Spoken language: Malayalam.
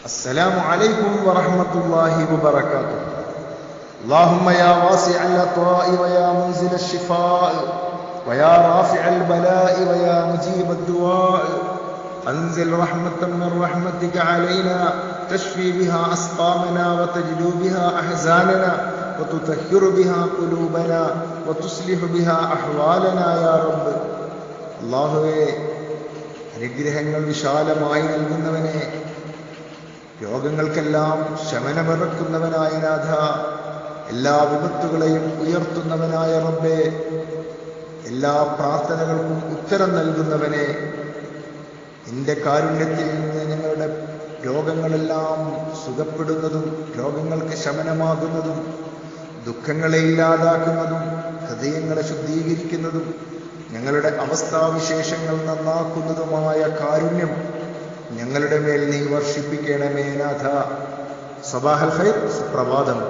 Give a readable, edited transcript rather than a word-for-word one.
السلام عليكم ورحمة الله وبركاته. اللهم يا واسع العطاء ويا منزل الشفاء ويا رافع البلاء ويا مجيب الدعاء أنزل رحمة من رحمتك علينا تشفي بها أسقامنا وتجلو بها أحزاننا وتطهر بها قلوبنا وتصلح بها أحوالنا يا رب. അല്ലാഹുവേ, അനുഗ്രഹങ്ങൾ വിശാലമായി നൽകുന്നവനെ, രോഗങ്ങൾക്കെല്ലാം ശമനമിറക്കുന്നവനായ നാഥ, എല്ലാ വിപത്തുകളെയും ഉയർത്തുന്നവനായ റബ്ബേ, എല്ലാ പ്രാർത്ഥനകൾക്കും ഉത്തരം നൽകുന്നവനെ, നിന്റെ കാരുണ്യത്തിൽ നിന്ന് ഞങ്ങളുടെ രോഗങ്ങളെല്ലാം സുഖപ്പെടുന്നതും രോഗങ്ങൾക്ക് ശമനമാകുന്നതും ദുഃഖങ്ങളെ ഇല്ലാതാക്കുന്നതും ഹൃദയങ്ങളെ ശുദ്ധീകരിക്കുന്നതും ഞങ്ങളുടെ അവസ്ഥാവിശേഷങ്ങൾ നന്നാക്കുന്നതുമായ കാരുണ്യം ഞങ്ങളുടെ മേൽ നീ വർഷിപ്പിക്കണമേ നാഥ. സബാഹൽ ഖൈർ, സുപ്രഭാതം.